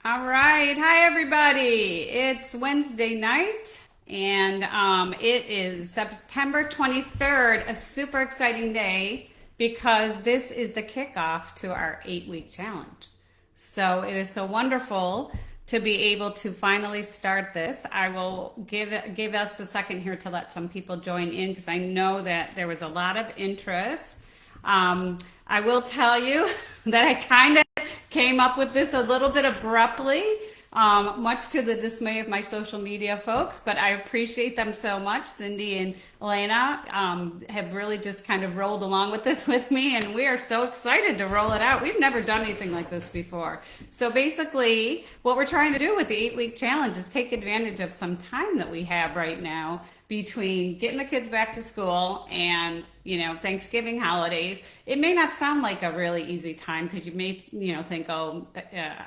All right. Hi, everybody. It's Wednesday night, and it is September 23rd, a super exciting day because this is the kickoff to our 8-week challenge. So it is so wonderful to be able to finally start this. I will give us a second here to let some people join in because I know that there was a lot of interest. I will tell you that I kind of came up with this a little bit abruptly, much to the dismay of my social media folks, but I appreciate them so much. Cindy and Elena have really just kind of rolled along with this with me, and we are so excited to roll it out. We've never done anything like this before. So basically, what we're trying to do with the 8-week challenge is take advantage of some time that we have right now between getting the kids back to school and Thanksgiving holidays. It may not sound like a really easy time because you may think, oh,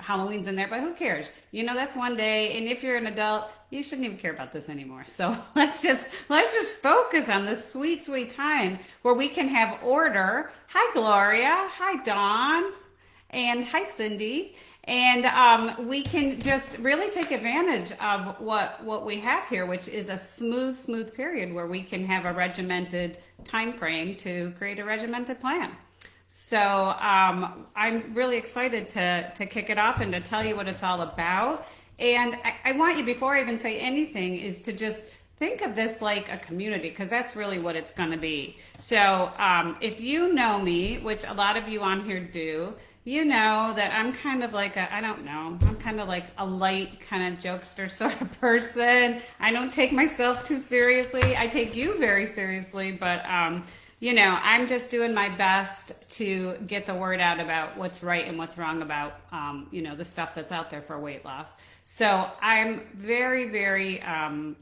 Halloween's in there, but who cares? That's one day, and if you're an adult, you shouldn't even care about this anymore. So let's just focus on this sweet time where we can have order. Hi, Gloria. Hi, Dawn. And hi, Cindy. And we can just really take advantage of what we have here, which is a smooth period where we can have a regimented time frame to create a regimented plan. So I'm really excited to kick it off and to tell you what it's all about. And I want you, before I even say anything, is to just think of this like a community, because that's really what it's going to be. So if you know me, which a lot of you on here do, you know that I'm kind of like I'm kind of like a light kind of jokester sort of person. I don't take myself too seriously. I take you very seriously, but I'm just doing my best to get the word out about what's right and what's wrong about, the stuff that's out there for weight loss. So I'm very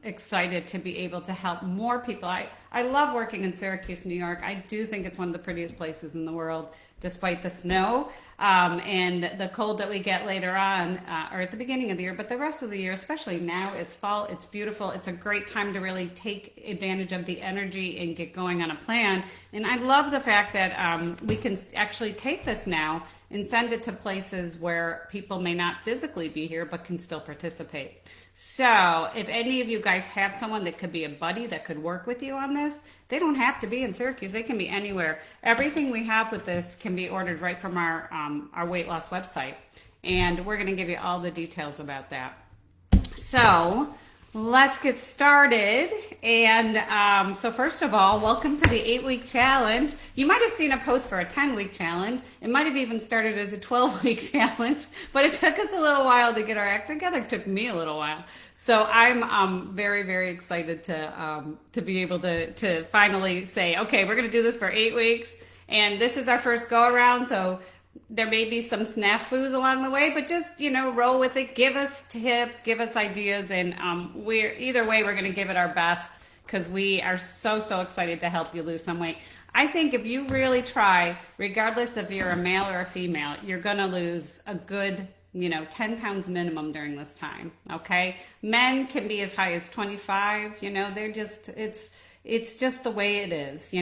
excited to be able to help more people. I love working in Syracuse, New York. I do think it's one of the prettiest places in the world, despite the snow and the cold that we get later on, or at the beginning of the year, but the rest of the year, especially now, it's fall, it's beautiful. It's a great time to really take advantage of the energy and get going on a plan. And I love the fact that we can actually take this now and send it to places where people may not physically be here, but can still participate. So if any of you guys have someone that could be a buddy that could work with you on this, they don't have to be in Syracuse. They can be anywhere. Everything we have with this can be ordered right from our weight loss website. And we're going to give you all the details about that. So let's get started. And so first of all, welcome to the 8-week challenge. You might have seen a post for a 10-week challenge. It might have even started as a 12-week challenge, but it took us a little while to get our act together. It took me a little while. So I'm very excited to be able to finally say, okay, we're going to do this for 8 weeks. And this is our first go around. So there may be some snafus along the way, but just, roll with it. Give us tips, give us ideas. And either way, we're going to give it our best because we are so excited to help you lose some weight. I think if you really try, regardless if you're a male or a female, you're going to lose a good 10 pounds minimum during this time. Okay. Men can be as high as 25, they're just, it's just the way it is,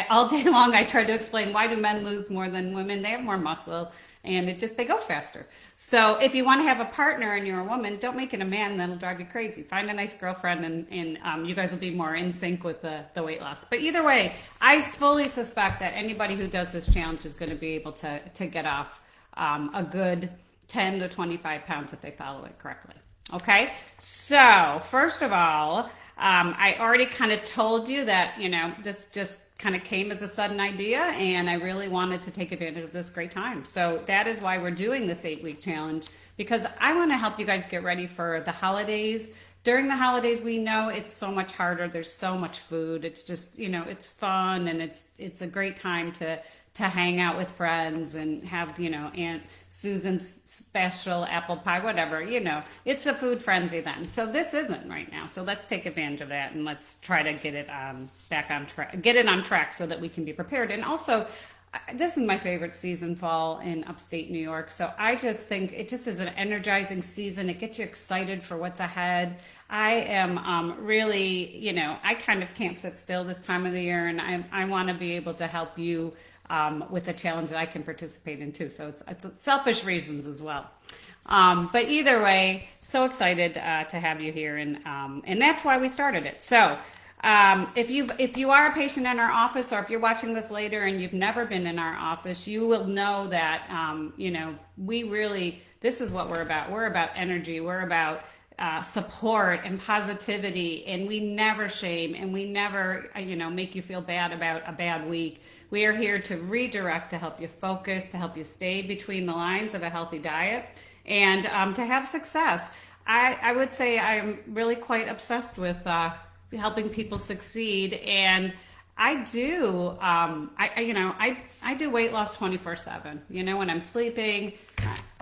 all day long I try to explain, why do men lose more than women? They have more muscle and they go faster. So if you want to have a partner and you're a woman, don't make it a man, that'll drive you crazy. Find a nice girlfriend and you guys will be more in sync with the weight loss. But either way, I fully suspect that anybody who does this challenge is going to be able to get off a good 10 to 25 pounds if they follow it correctly. Okay, so first of all, I already kind of told you that, this just kind of came as a sudden idea and I really wanted to take advantage of this great time. So that is why we're doing this 8-week challenge, because I want to help you guys get ready for the holidays. During the holidays, we know it's so much harder. There's so much food. It's just, it's fun and it's a great time to hang out with friends and have, Aunt Susan's special apple pie, whatever, it's a food frenzy then. So this isn't right now. So let's take advantage of that and let's try to get it back on track, get it on track so that we can be prepared. And also, this is my favorite season, fall in upstate New York. So I just think it just is an energizing season. It gets you excited for what's ahead. I am really, I kind of can't sit still this time of the year, and I want to be able to help you with a challenge that I can participate in too. So it's selfish reasons as well. But either way, so excited to have you here, and that's why we started it. So if you are a patient in our office, or if you're watching this later and you've never been in our office, you will know that we really, this is what we're about. We're about energy. We're about support and positivity, and we never shame, and we never make you feel bad about a bad week. We are here to redirect, to help you focus, to help you stay between the lines of a healthy diet, and to have success. I would say I'm really quite obsessed with helping people succeed, and I do. I do weight loss 24/7. When I'm sleeping,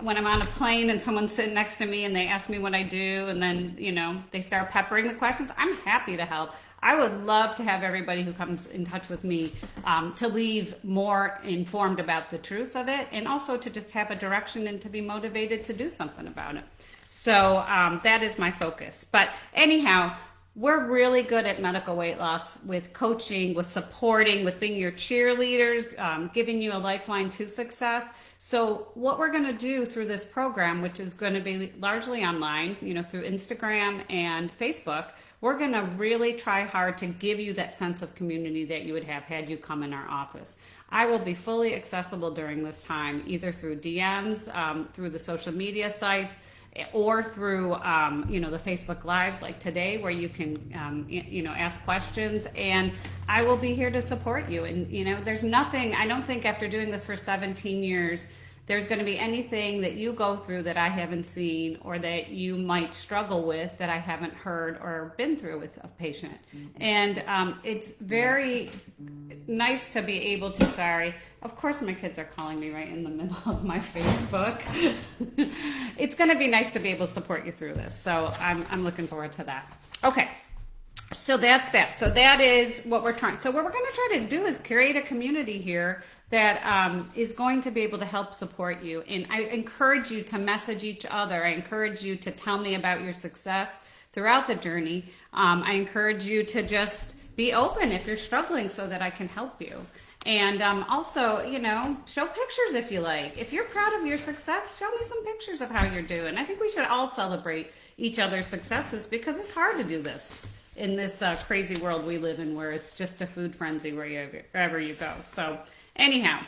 when I'm on a plane and someone's sitting next to me and they ask me what I do, and then they start peppering the questions. I'm happy to help. I would love to have everybody who comes in touch with me to leave more informed about the truth of it, and also to just have a direction and to be motivated to do something about it. So that is my focus. But anyhow, we're really good at medical weight loss with coaching, with supporting, with being your cheerleaders, giving you a lifeline to success. So what we're going to do through this program, which is going to be largely online, through Instagram and Facebook, we're going to really try hard to give you that sense of community that you would have had you come in our office. I will be fully accessible during this time, either through DMs, through the social media sites, or through the Facebook Lives like today, where you can ask questions, and I will be here to support you. And there's nothing, I don't think after doing this for 17 years there's going to be anything that you go through that I haven't seen, or that you might struggle with that I haven't heard or been through with a patient. Mm-hmm. And it's very nice to be able to, sorry, of course my kids are calling me right in the middle of my Facebook. It's going to be nice to be able to support you through this. So I'm looking forward to that. Okay. So that's that. So that is what we're trying. So what we're going to try to do is create a community here that is going to be able to help support you. And I encourage you to message each other. I encourage you to tell me about your success throughout the journey. I encourage you to just be open if you're struggling, so that I can help you. And also, show pictures if you like. If you're proud of your success, show me some pictures of how you're doing. I think we should all celebrate each other's successes, because it's hard to do this in this crazy world we live in, where it's just a food frenzy wherever you go. So anyhow,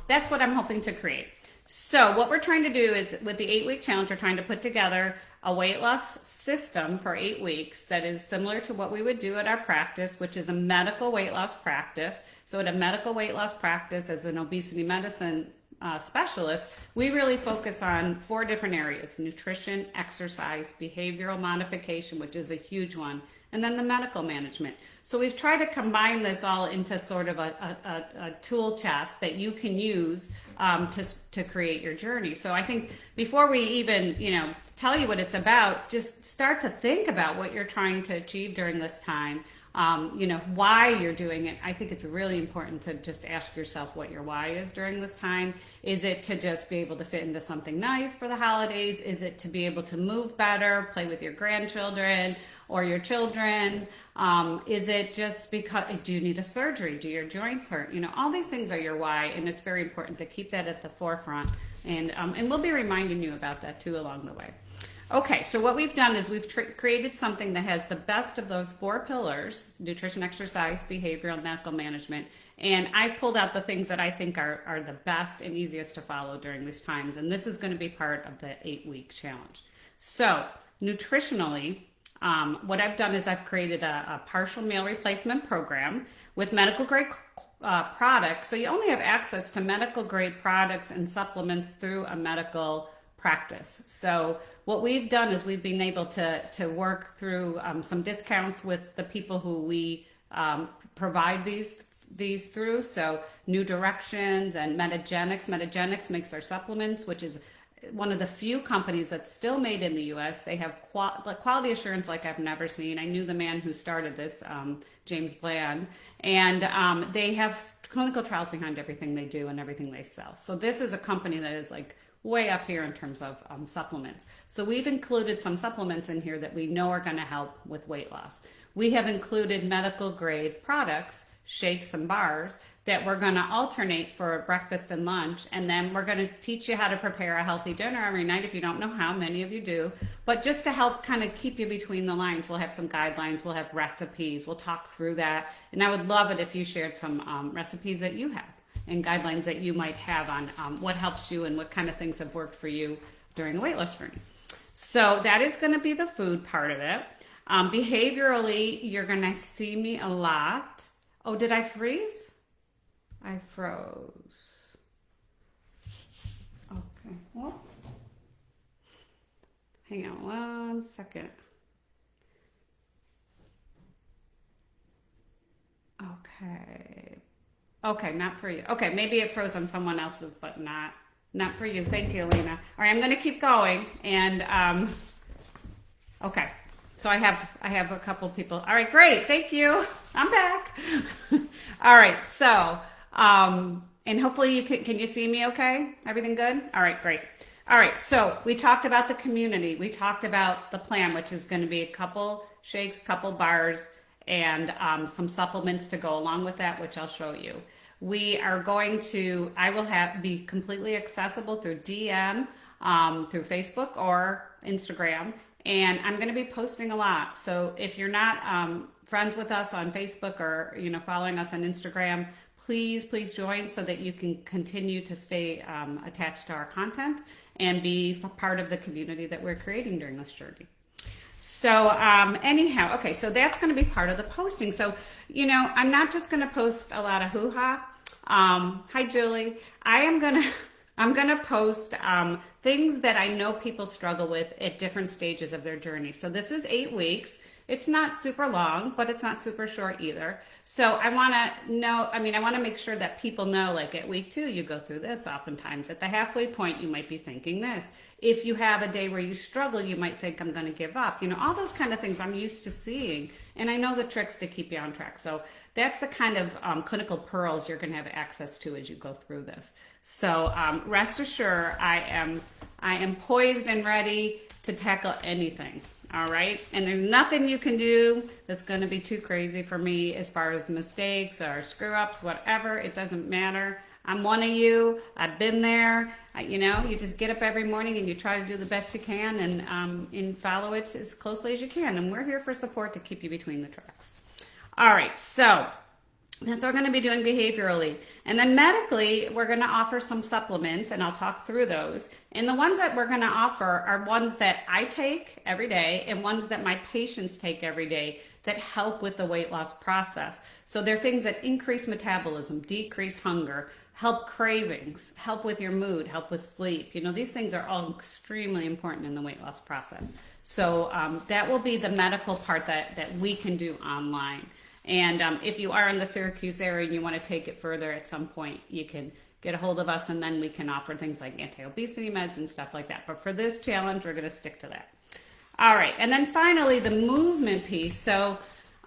that's what I'm hoping to create. So what we're trying to do is, with the 8-week challenge, we're trying to put together a weight loss system for 8 weeks that is similar to what we would do at our practice, which is a medical weight loss practice. So at a medical weight loss practice, as an obesity medicine specialist, we really focus on 4 different areas: nutrition, exercise, behavioral modification, which is a huge one, and then the medical management. So we've tried to combine this all into sort of a tool chest that you can use to create your journey. So I think before we even tell you what it's about, just start to think about what you're trying to achieve during this time. Why you're doing it. I think it's really important to just ask yourself what your why is during this time. Is it to just be able to fit into something nice for the holidays? Is it to be able to move better, play with your grandchildren or your children? Is it just because, do you need a surgery? Do your joints hurt? All these things are your why, and it's very important to keep that at the forefront. And we'll be reminding you about that too along the way. Okay, so what we've done is we've created something that has the best of those 4 pillars: nutrition, exercise, behavioral, and medical management. And I've pulled out the things that I think are the best and easiest to follow during these times. And this is going to be part of the 8-week challenge. So nutritionally, what I've done is I've created a partial meal replacement program with medical grade products. So you only have access to medical grade products and supplements through a medical practice. So what we've done is we've been able to work through some discounts with the people who we provide these through. So New Directions and Metagenics. Metagenics makes our supplements, which is one of the few companies that's still made in the U.S. They have quality assurance like I've never seen. I knew the man who started this, James Bland, and they have clinical trials behind everything they do and everything they sell. So this is a company that is like way up here in terms of supplements. So we've included some supplements in here that we know are going to help with weight loss. We have included medical grade products shakes and bars that we're going to alternate for breakfast and lunch. And then we're going to teach you how to prepare a healthy dinner every night if you don't know how. Many of you do. But just to help kind of keep you between the lines, we'll have some guidelines, we'll have recipes, we'll talk through that. And I would love it if you shared some recipes that you have and guidelines that you might have on what helps you and what kind of things have worked for you during a weight loss journey. So that is going to be the food part of it. Behaviorally, you're going to see me a lot. Oh, did I freeze? I froze. Okay. Well, hang on 1 second. Okay. Okay, not for you. Okay, maybe it froze on someone else's, but not for you. Thank you, Lena. All right, I'm going to keep going. And okay. So I have a couple people. All right, great. Thank you. I'm back. All right. So, and hopefully you can you see me okay? Everything good? All right, great. All right. So we talked about the community. We talked about the plan, which is going to be a couple shakes, couple bars, and some supplements to go along with that, which I'll show you. We are going to, I will be completely accessible through DM, through Facebook or Instagram. And I'm going to be posting a lot. So if you're not friends with us on Facebook or following us on Instagram, please join so that you can continue to stay attached to our content and be part of the community that we're creating during this journey. So anyhow, okay, so that's going to be part of the posting. So, I'm not just going to post a lot of hoo-ha. Hi, Julie. I'm going to post things that I know people struggle with at different stages of their journey. So this is 8 weeks. It's not super long, but it's not super short either. So I want to make sure that people know, like at week 2, you go through this oftentimes. At the halfway point, you might be thinking this. If you have a day where you struggle, you might think I'm going to give up. All those kind of things I'm used to seeing. And I know the tricks to keep you on track. So that's the kind of clinical pearls you're going to have access to as you go through this. So rest assured, I am poised and ready to tackle anything. All right. And there's nothing you can do that's going to be too crazy for me as far as mistakes or screw ups, whatever. It doesn't matter. I'm one of you. I've been there. You just get up every morning and you try to do the best you can and follow it as closely as you can. And we're here for support to keep you between the tracks. All right. So that's what we're going to be doing behaviorally. And then medically, we're going to offer some supplements, and I'll talk through those. And the ones that we're going to offer are ones that I take every day and ones that my patients take every day that help with the weight loss process. So they're things that increase metabolism, decrease hunger, help cravings, help with your mood, help with sleep. These things are all extremely important in the weight loss process. So that will be the medical part that we can do online. And if you are in the Syracuse area and you want to take it further at some point, you can get a hold of us and then we can offer things like anti-obesity meds and stuff like that. But for this challenge, we're going to stick to that. All right. And then finally, the movement piece. So,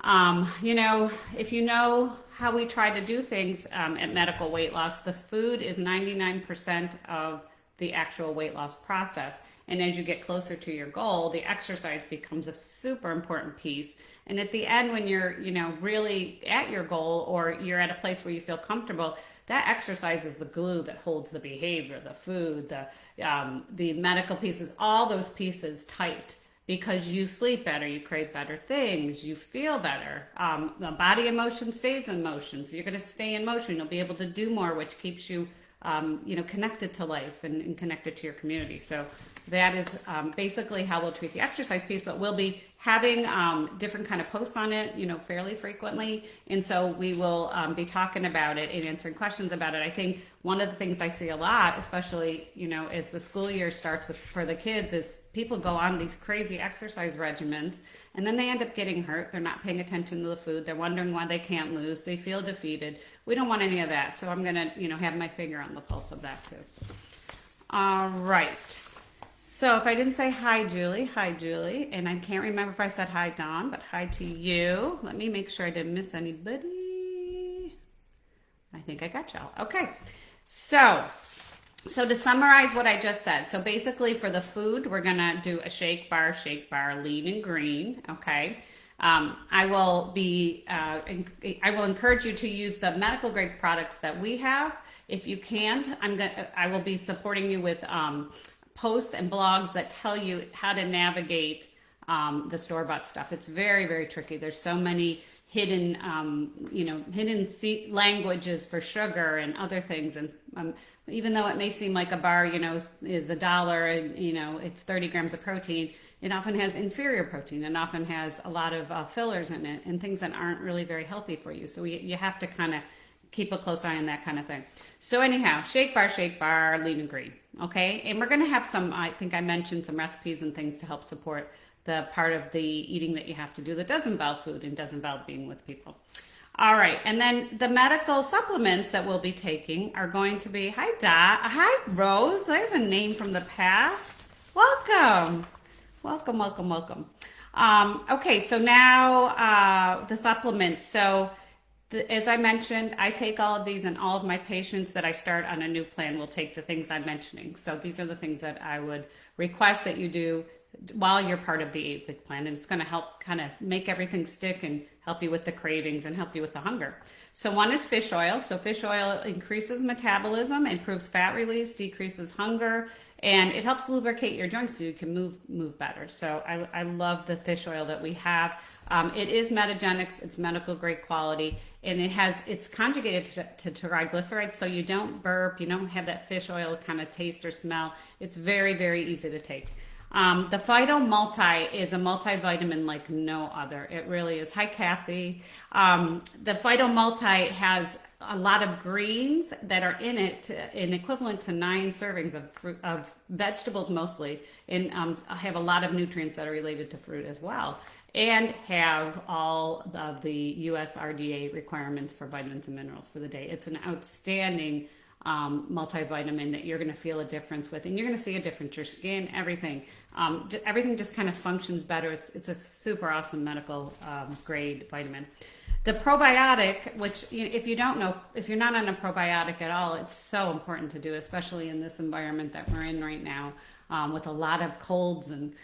if you know how we try to do things at Medical Weight Loss, the food is 99% of the actual weight loss process. And as you get closer to your goal, the exercise becomes a super important piece. And at the end, when you're, really at your goal or you're at a place where you feel comfortable, that exercise is the glue that holds the behavior, the food, the medical pieces, all those pieces tight. Because you sleep better, you crave better things, you feel better. The body in motion stays in motion, so you're going to stay in motion. You'll be able to do more, which keeps you, connected to life and connected to your community. So that is basically how we'll treat the exercise piece. But we'll be having different kind of posts on it, fairly frequently, and so we will be talking about it and answering questions about it. I think one of the things I see a lot, especially, as the school year starts for the kids, is people go on these crazy exercise regimens and then they end up getting hurt. They're not paying attention to the food. They're wondering why they can't lose. They feel defeated. We don't want any of that. So I'm going to, have my finger on the pulse of that too. All right. So if I didn't say hi, Julie, and I can't remember if I said hi, Dawn, but hi to you. Let me make sure I didn't miss anybody. I think I got y'all. Okay. So to summarize what I just said, so basically for the food, we're going to do a shake bar, lean and green, okay? I will encourage you to use the medical grade products that we have. If you can't, I will be supporting you with posts and blogs that tell you how to navigate the store-bought stuff. It's very, very tricky. There's so many hidden, languages for sugar and other things. And even though it may seem like a bar, is $1 and, it's 30 grams of protein, it often has inferior protein and often has a lot of fillers in it and things that aren't really very healthy for you. So you have to kind of keep a close eye on that kind of thing. So anyhow, shake bar, lean and green. Okay. And we're going to have some, I think I mentioned some recipes and things to help support the part of the eating that you have to do that does involve food and does involve being with people. All right. And then the medical supplements that we'll be taking are going to be, hi Dot, hi Rose. There's a name from the past. Welcome. Okay. So now the supplements. So as I mentioned, I take all of these, and all of my patients that I start on a new plan will take the things I'm mentioning. So these are the things that I would request that you do while you're part of the 8-week plan, and it's going to help kind of make everything stick and help you with the cravings and help you with the hunger. So one is fish oil. So fish oil increases metabolism, improves fat release, decreases hunger, and it helps lubricate your joints so you can move better. So I love the fish oil that we have. It is Metagenics, it's medical grade quality, and it's conjugated to triglycerides, so you don't burp, you don't have that fish oil kind of taste or smell. It's very, very easy to take. The Phyto Multi is a multivitamin like no other. It really is. Hi, Kathy. The Phyto Multi has a lot of greens that are in it, in equivalent to 9 servings of vegetables mostly, and have a lot of nutrients that are related to fruit as well, and have all of the USRDA requirements for vitamins and minerals for the day. It's an outstanding multivitamin that you're going to feel a difference with, and you're going to see a difference. Your skin, everything just kind of functions better. It's a super awesome medical grade vitamin. The probiotic, which if you don't know, if you're not on a probiotic at all, it's so important to do, especially in this environment that we're in right now, with a lot of colds and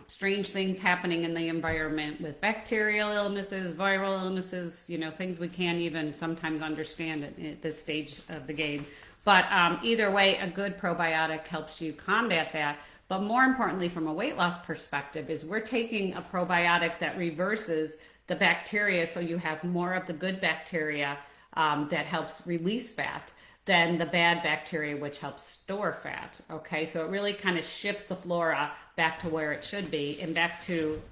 strange things happening in the environment with bacterial illnesses, viral illnesses, things we can't even sometimes understand at this stage of the game. But either way, a good probiotic helps you combat that. But more importantly, from a weight loss perspective, is we're taking a probiotic that reverses the bacteria, so you have more of the good bacteria that helps release fat than the bad bacteria, which helps store fat. Okay, so it really kind of shifts the flora back to where it should be, and back to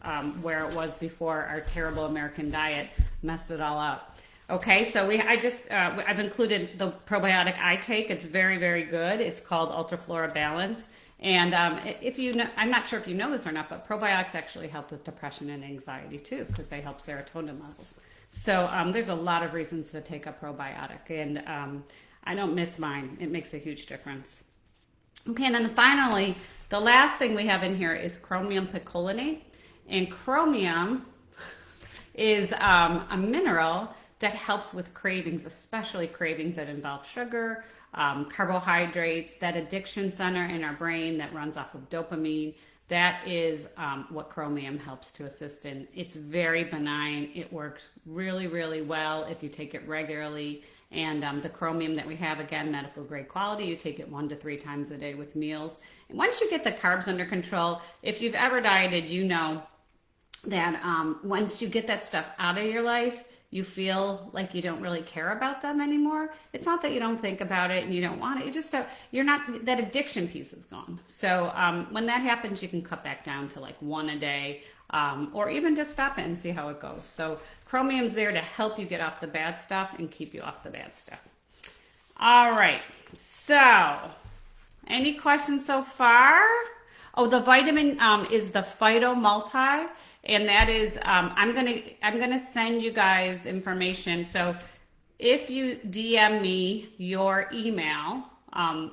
where it was before our terrible American diet messed it all up. Okay, so I've included the probiotic I take. It's very, very good. It's called Ultraflora Balance. And I'm not sure if you know this or not, but probiotics actually help with depression and anxiety too, because they help serotonin levels. So there's a lot of reasons to take a probiotic, and I don't miss mine. It makes a huge difference. Okay, and then finally, the last thing we have in here is chromium picolinate. And chromium is a mineral that helps with cravings, especially cravings that involve sugar, carbohydrates, that addiction center in our brain that runs off of dopamine. That is what chromium helps to assist in. It's very benign. It works really, really well if you take it regularly. And the chromium that we have, again, medical grade quality, you take it 1 to 3 times a day with meals. And once you get the carbs under control, if you've ever dieted, you know that once you get that stuff out of your life, you feel like you don't really care about them anymore. It's not that you don't think about it and you don't want it. You just you're not, that addiction piece is gone. So when that happens, you can cut back down to like 1 a day, or even just stop it and see how it goes. So chromium's there to help you get off the bad stuff and keep you off the bad stuff. All right. So any questions so far? Oh, the vitamin is the Phyto Multi. And that is, I'm gonna send you guys information. So if you DM me your email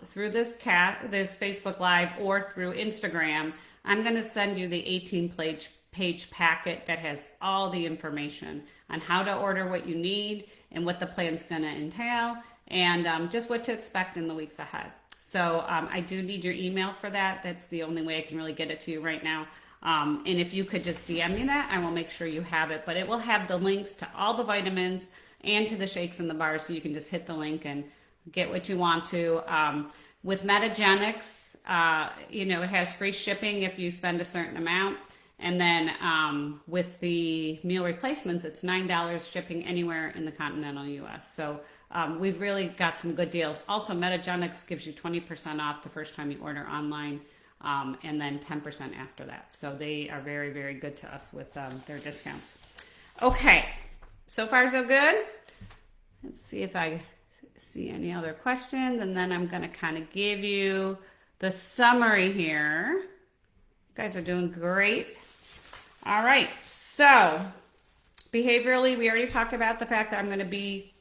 through this Facebook Live or through Instagram, I'm gonna send you the 18-page packet that has all the information on how to order what you need and what the plan's gonna entail, and just what to expect in the weeks ahead. So I do need your email for that. That's the only way I can really get it to you right now. And if you could just DM me that, I will make sure you have it. But it will have the links to all the vitamins and to the shakes and the bars, so you can just hit the link and get what you want to. With Metagenics, it has free shipping if you spend a certain amount. And then with the meal replacements, it's $9 shipping anywhere in the continental US. So we've really got some good deals. Also, Metagenics gives you 20% off the first time you order online, and then 10% after that. So they are very, very good to us with their discounts. Okay, so far so good. Let's see if I see any other questions, and then I'm going to kind of give you the summary here. You guys are doing great. All right, so behaviorally, we already talked about the fact that I'm going to be,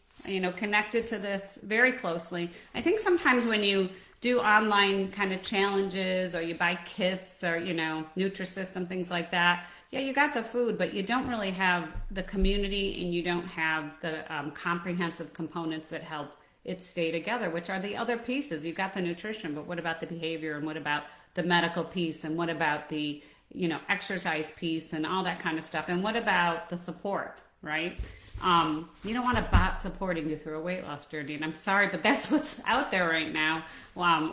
connected to this very closely. I think sometimes when you do online kind of challenges, or you buy kits, or Nutrisystem, things like that, yeah, you got the food, but you don't really have the community, and you don't have the comprehensive components that help it stay together, which are the other pieces. You got the nutrition, but what about the behavior, and what about the medical piece, and what about the exercise piece, and all that kind of stuff, and what about the support, right? You don't want a bot supporting you through a weight loss journey, and I'm sorry, but that's what's out there right now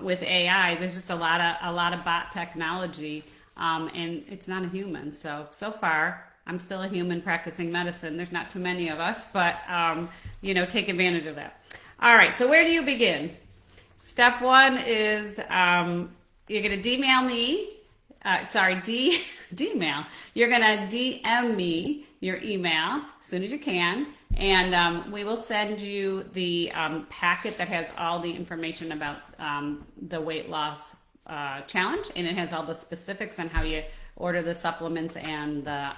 with AI. There's just a lot of bot technology, and it's not a human. So far, I'm still a human practicing medicine. There's not too many of us, but take advantage of that. All right, so where do you begin? Step one is you're going to D-mail me. D-mail. You're going to DM me your email as soon as you can, and we will send you the packet that has all the information about the weight loss challenge, and it has all the specifics on how you order the supplements and the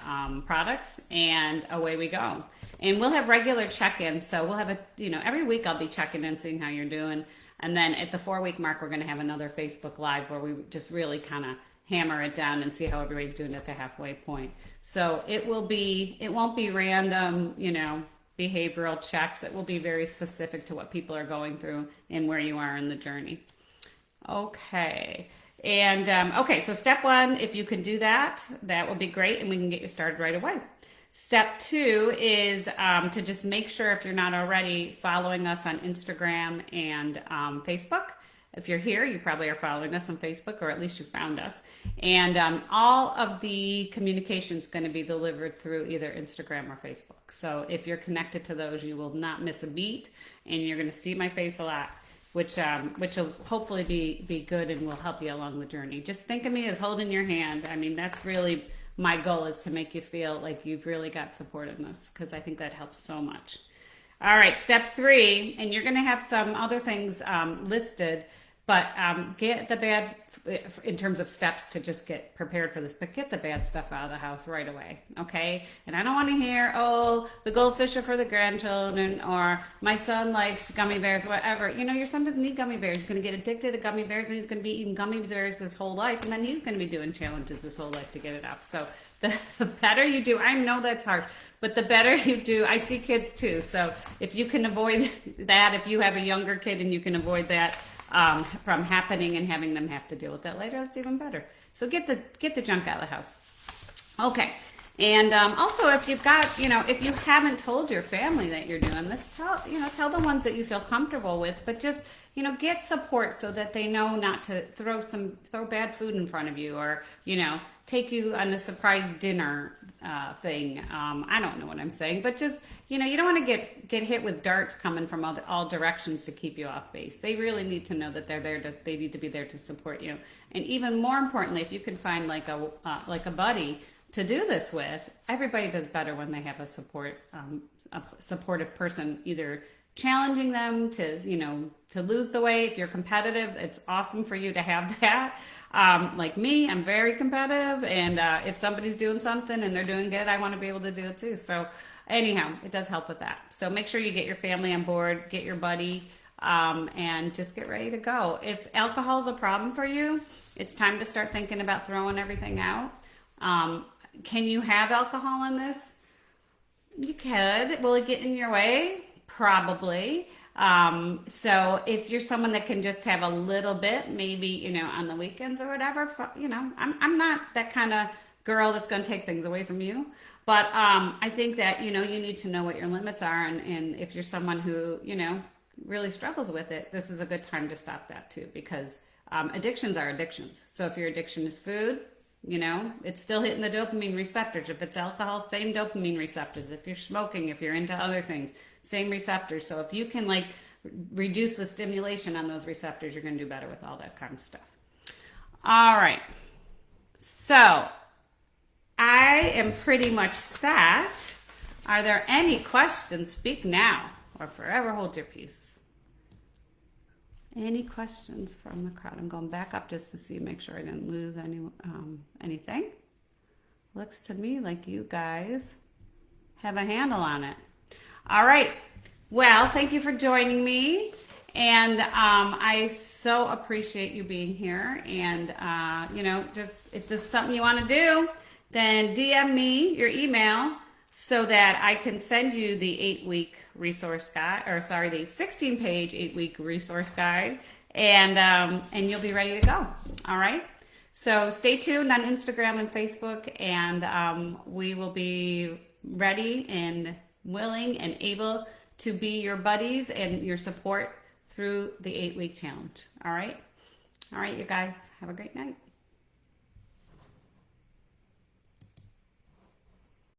products, and away we go. And we'll have regular check-ins, so we'll have every week I'll be checking in, seeing how you're doing, and then at the 4-week mark, we're going to have another Facebook Live where we just really kind of hammer it down and see how everybody's doing at the halfway point. So it won't be random, behavioral checks. It will be very specific to what people are going through and where you are in the journey. Okay. And so step one, if you can do that, that will be great, and we can get you started right away. Step two is to just make sure, if you're not already, following us on Instagram and Facebook. If you're here, you probably are following us on Facebook, or at least you found us. And all of the communication is going to be delivered through either Instagram or Facebook. So if you're connected to those, you will not miss a beat, and you're going to see my face a lot, which will hopefully be good and will help you along the journey. Just think of me as holding your hand. I mean, that's really my goal, is to make you feel like you've really got support in this, because I think that helps so much. All right, step three, and you're going to have some other things listed. But get the bad, in terms of steps to just get prepared for this, but get the bad stuff out of the house right away, okay? And I don't want to hear, the goldfish are for the grandchildren, or my son likes gummy bears, whatever. Your son doesn't need gummy bears. He's going to get addicted to gummy bears, and he's going to be eating gummy bears his whole life, and then he's going to be doing challenges his whole life to get it off. So the better you do, I know that's hard, but the better you do, I see kids too. So if you can avoid that, if you have a younger kid and you can avoid that, from happening and having them have to deal with that later, that's even better. So get the junk out of the house. Okay. And also, if you've got, if you haven't told your family that you're doing this, tell the ones that you feel comfortable with, but just, get support so that they know not to throw bad food in front of you, or, take you on a surprise dinner thing. I don't know what I'm saying, but just, you don't want to get hit with darts coming from all directions to keep you off base. They really need to know that they need to be there to support you. And even more importantly, if you can find like a buddy to do this with, everybody does better when they have a supportive person, either challenging them to lose the weight. If you're competitive, it's awesome for you to have that. Like me, I'm very competitive, and if somebody's doing something and they're doing good, I want to be able to do it too. So anyhow, it does help with that. So make sure you get your family on board, get your buddy, and just get ready to go. If alcohol is a problem for you, it's time to start thinking about throwing everything out. Can you have alcohol in this? You could. Will it get in your way? Probably. So if you're someone that can just have a little bit, maybe, on the weekends or whatever, I'm not that kind of girl that's going to take things away from you. But I think that, you need to know what your limits are. And if you're someone who, really struggles with it, this is a good time to stop that too, because addictions are addictions. So if your addiction is food, it's still hitting the dopamine receptors. If it's alcohol, same dopamine receptors. If you're smoking, if you're into other things, same receptors. So if you can reduce the stimulation on those receptors, you're going to do better with all that kind of stuff. All right. So I am pretty much set. Are there any questions? Speak now or forever hold your peace. Any questions from the crowd? I'm going back up just to make sure I didn't lose anything. Looks to me like you guys have a handle on it. All right. Well, thank you for joining me. And I so appreciate you being here. And, just if this is something you want to do, then DM me your email so that I can send you the 8-week resource guide, the 16-page 8-week resource guide, and you'll be ready to go. All right. So stay tuned on Instagram and Facebook, and we will be ready and willing and able to be your buddies and your support through the 8-week challenge. All right. All right, you guys, have a great night.